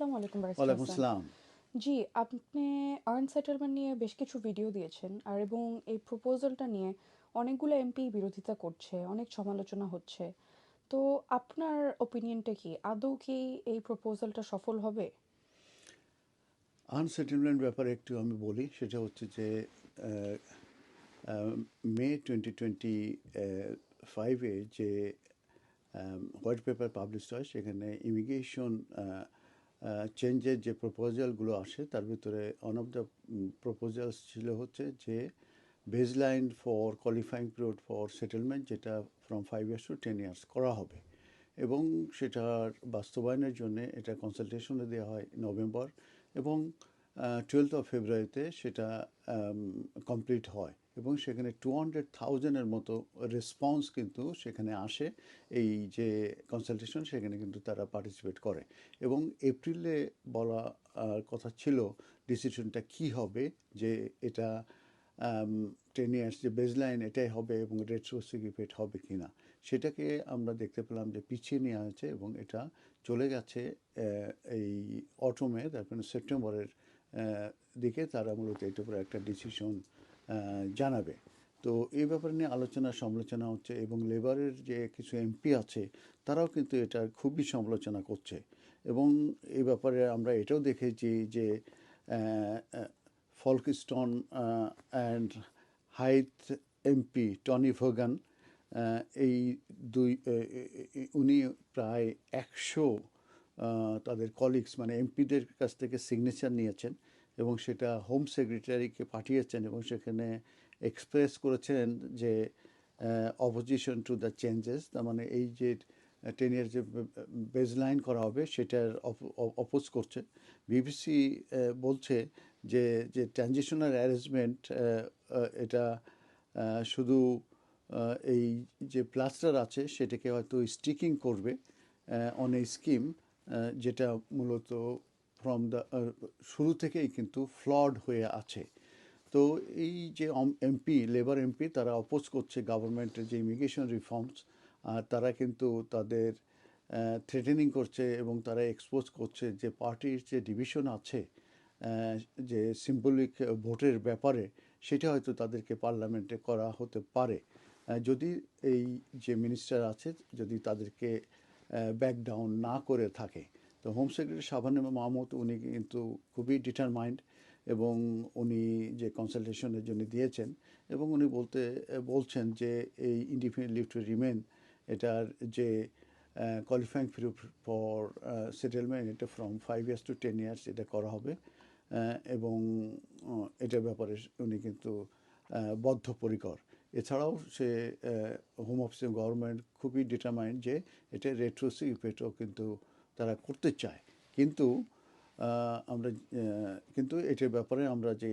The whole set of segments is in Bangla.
আসসালামু আলাইকুম বারিস্টার ওয়ালাইকুম হাসান। আসসালাম। জি, আপনি আর্ন সেটেলমেন্ট নিয়ে বেশ কিছু ভিডিও দিয়েছেন আর এবং এই প্রপোজালটা নিয়ে অনেকগুলো এমপি বিরোধিতা করছে, অনেক সমালোচনা হচ্ছে। তো আপনার ওপিনিয়নটা কি? আদৌ কি এই প্রপোজালটা সফল হবে? আনসেটেলমেন্ট ব্যাপারে একটু আমি বলি, সেটা হচ্ছে যে আহ, আহ, মে 2025-এ যে হোয়াইট পেপার পাবলিশ হয় সেখানে ইমিগ্রেশন চেঞ্জের যে প্রপোজালগুলো আসে তার ভিতরে ওয়ান অফ দ্য প্রপোজালস ছিল হচ্ছে যে baseline for qualifying period for settlement, যেটা ফ্রম 5 ইয়ার্স টু 10 ইয়ার্স করা হবে এবং সেটার বাস্তবায়নের জন্য এটা কনসালটেশনে দেওয়া হয় নভেম্বর এবং 12 ফেব্রুয়ারিতে সেটা কমপ্লিট হয় এবং সেখানে 200,000-এর মতো রেসপন্স কিন্তু সেখানে আসে। এই যে কনসালটেশন সেখানে কিন্তু তারা পার্টিসিপেট করে এবং এপ্রিলে বলা কথা ছিল ডিসিশনটা কি হবে, যে এটা 10 ইয়ার্স যে বেসলাইন এটাই হবে এবং রেট্রোসিভ ইফেক্ট হবে কি না, সেটাকে আমরা দেখতে পেলাম যে পিছিয়ে নেওয়া হয়েছে এবং এটা চলে গেছে এই অটোমে, তারপরে সেপ্টেম্বরের দিকে তারা মূলত এটার উপরে একটা ডিসিশন জানাবে। তো এই ব্যাপারে নিয়ে আলোচনা সমালোচনা হচ্ছে এবং লেবারের যে কিছু এমপি আছে তারাও কিন্তু এটার খুবই সমালোচনা করছে এবং এই ব্যাপারে আমরা এটাও দেখেছি যে ফলকিস্টন অ্যান্ড হাইথ এমপি টনি ভোগান, এই দুই উনি প্রায় 100 তাদের কলিগস মানে এমপিদের কাছ থেকে সিগনেচার নিয়েছেন এবং সেটা হোম সেক্রেটারিকে পাঠিয়েছেন এবং সেখানে এক্সপ্রেস করেছেন যে অপোজিশন টু দ্য চেঞ্জেস, তার মানে এই যে 10 ইয়ার যে বেসলাইন করা হবে সেটার অপোজ করছে। বিবিসি বলছে যে যে ট্রানজিশনাল অ্যারেঞ্জমেন্ট এটা শুধু এই যে প্লাস্টার আছে সেটাকে হয়তো স্টিকিং করবে অন এ স্কিম যেটা মূলত ফ্রম দ্য শুরু থেকেই কিন্তু ফ্লড হয়ে আছে। তো এই যে এমপি লেবার এমপি তারা অপোজ করছে গভর্নমেন্টের যে ইমিগ্রেশন রিফর্মস, আর তারা কিন্তু তাদের থ্রেটেনিং করছে এবং তারা এক্সপোজ করছে যে পার্টির যে ডিভিশন আছে যে সিম্বলিক ভোটের ব্যাপারে, সেটা হয়তো তাদেরকে পার্লামেন্টে করা হতে পারে যদি এই যে মিনিস্টার আছে যদি তাদেরকে ব্যাক ডাউন না করে থাকে। তো হোম সেক্রেটারি শাবানা মাহমুদ উনি কিন্তু খুবই ডিটারমাইন্ড এবং উনি যে কনসালটেশনের জন্য দিয়েছেন এবং উনি বলছেন যে এই ইনডিফিনিট লিভ টু রিমেন এটার যে কোয়ালিফাইং পিরিয়ড ফর সেটেলমেন্ট এটা ফ্রম 5 ইয়ার্স টু 10 ইয়ার্স এটা করা হবে এবং এটার ব্যাপারে উনি কিন্তু বদ্ধপরিকর। এছাড়াও সে হোম অফিস গভর্নমেন্ট খুবই ডিটারমাইন্ড যে এটা রেট্রোসিভ ইফেক্টও কিন্তু তারা করতে চায়। কিন্তু আমরা কিন্তু এটার ব্যাপারে আমরা যে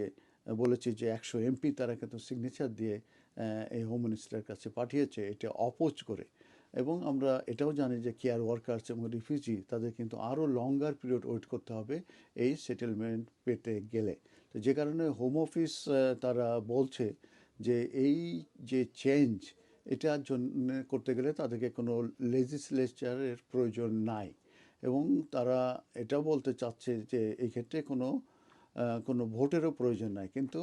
বলেছি যে 100 এমপি তারা কিন্তু সিগনেচার দিয়ে এই হোম মিনিস্টারের কাছে পাঠিয়েছে এটা অপোজ করে এবং আমরা এটাও জানি যে কেয়ার ওয়ার্কার্স এবং রিফিউজি তাদের কিন্তু আরও লঙ্গার পিরিয়ড ওয়েট করতে হবে এই সেটেলমেন্ট পেতে গেলে। তো যে কারণে হোম অফিস তারা বলছে যে এই যে চেঞ্জ এটার জন্য করতে গেলে তাদেরকে কোনো লেজিসলেচারের প্রয়োজন নাই এবং তারা এটাও বলতে চাচ্ছে যে এই ক্ষেত্রে কোনো ভোটেরও প্রয়োজন নাই। কিন্তু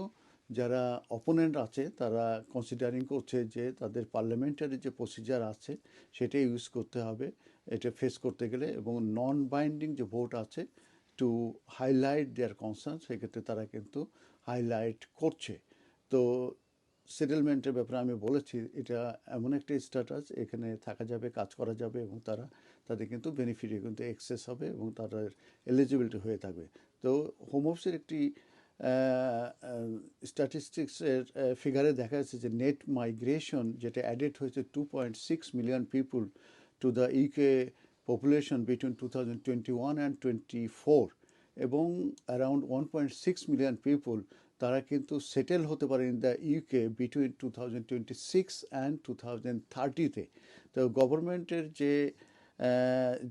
যারা অপোনেন্ট আছে তারা কনসিডারিং করছে যে তাদের পার্লামেন্টারি যে প্রসিজার আছে সেটা ইউজ করতে হবে এটা ফেস করতে গেলে এবং নন বাইন্ডিং যে ভোট আছে টু হাইলাইট দেয়ার কনসার্ন, সেক্ষেত্রে তারা কিন্তু হাইলাইট করছে। তো সেটেলমেন্টের ব্যাপারে আমি বলেছি এটা এমন একটা স্ট্যাটাস এখানে থাকা যাবে, কাজ করা যাবে এবং তাদের কিন্তু বেনিফিটে কিন্তু এক্সেস হবে এবং তাদের এলিজিবিলিটি হয়ে থাকবে। তো হোম অফিসের একটি স্ট্যাটিস্টিক্সের ফিগারে দেখা যাচ্ছে যে নেট মাইগ্রেশন যেটা অ্যাডেড হয়েছে 2.6 million people to the UK population between 2021 and 24 এবং অ্যারাউন্ড 1.6 মিলিয়ন পিপুল তারা কিন্তু সেটেল হতে পারে in the UK between 2026 and 2030-তে। তো গভর্নমেন্টের যে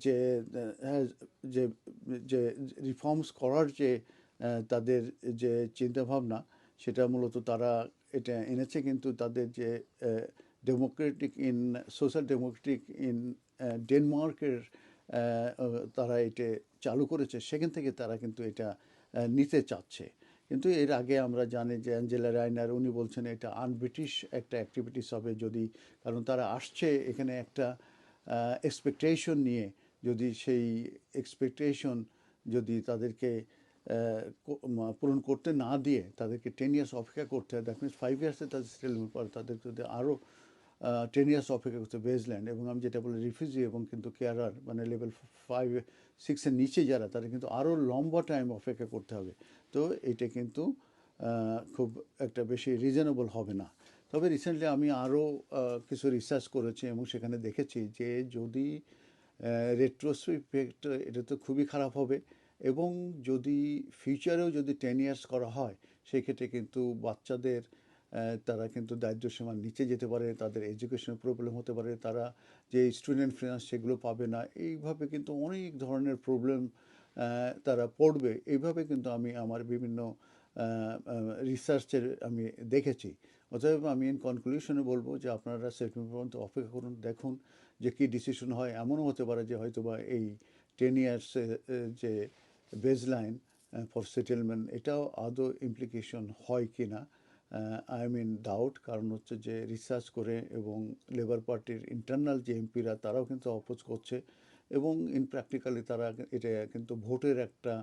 যে যে রিফর্মস করার যে তাদের যে চিন্তাভাবনা সেটা মূলত তারা এটা এনেছে, কিন্তু তাদের যে Democratic in social Democratic in ডেনমার্কের তারা এটা চালু করেছে, সেখান থেকে তারা কিন্তু এটা নিতে চাচ্ছে। কিন্তু এর আগে আমরা জানি যে অ্যাঞ্জেলা রাইনার উনি বলছেন এটা আনব্রিটিশ একটা অ্যাক্টিভিটিস হবে, যদি কারণ তারা আসছে এখানে একটা এক্সপেকটেশন নিয়ে, যদি সেই এক্সপেকটেশন যদি তাদেরকে পূরণ করতে না দিয়ে তাদেরকে 10 ইয়ার্স অপেক্ষা করতে হয়, দ্যাট মিনস 5 ইয়ার্সে তাদের সেটেলমেন্ট পরে তাদের যদি আরও 10 ইয়ার্স অপেক্ষা করতে বেসল্যান্ড, এবং আমি যেটা বলি রিফিউজি এবং কিন্তু কেয়ারার মানে লেভেল 5-6-এর নিচে যারা, তারা কিন্তু আরও লম্বা টাইম অপেক্ষা করতে হবে। তো এটা কিন্তু খুব একটা বেশি রিজনেবল হবে না। তবে রিসেন্টলি আমি আরও কিছু রিসার্চ করেছি এবং সেখানে দেখেছি যে যদি রেট্রোস্পেক্ট, এটা তো খুবই খারাপ হবে, এবং যদি ফিউচারেও যদি 10 ইয়ার্স করা হয় সেক্ষেত্রে কিন্তু বাচ্চাদের তারা কিন্তু দারিদ্র্যসীমার নিচে যেতে পারে, তাদের এডুকেশনের প্রবলেম হতে পারে, তারা যে স্টুডেন্ট ফিনান্স সেগুলো পাবে না, এইভাবে কিন্তু অনেক ধরনের প্রবলেম তারা পড়বে। এইভাবে কিন্তু আমি আমার বিভিন্ন রিসার্চের আমি দেখেছি। অতএব আমি ইন কনক্লুশনে বলবো যে আপনারা সেপ্টেম্বর পর্যন্ত অপেক্ষা করুন, দেখুন যে কী ডিসিশন হয়। এমনও হতে পারে যে হয়তোবা এই 10 ইয়ার্সে যে বেসলাইন ফর সেটেলমেন্ট, এটাও আদৌ ইমপ্লিকেশন হয় কি না, আই মিন ডাউট। কারণ হচ্ছে যে রিসার্চ করে এবং লেবার পার্টির ইন্টারনাল যে এমপিরা তারাও কিন্তু অপোজ করছে, এবং ইন প্র্যাকটিক্যালি তারা এটা কিন্তু ভোটের একটা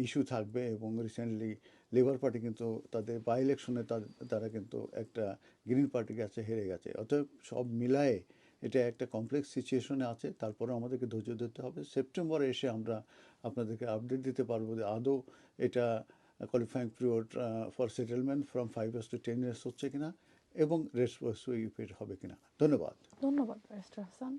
ইস্যু থাকবে। এবং রিসেন্টলি লেবার পার্টি কিন্তু তাদের বাই ইলেকশনে তারা কিন্তু একটা গ্রিন পার্টির কাছে হেরে গেছে। অতএব সব মিলায়ে এটা একটা কমপ্লেক্স সিচুয়েশনে আছে। তারপরেও আমাদেরকে ধৈর্য ধরতে হবে। সেপ্টেম্বরে এসে আমরা আপনাদেরকে আপডেট দিতে পারবো যে আদৌ এটা qualifying period for settlement from 5 years to 10 years হচ্ছে কিনা, এবং রেট্রোস্পেক্টিভ হবে কিনা। ধন্যবাদ। ধন্যবাদ ব্যারিস্টার হাসান।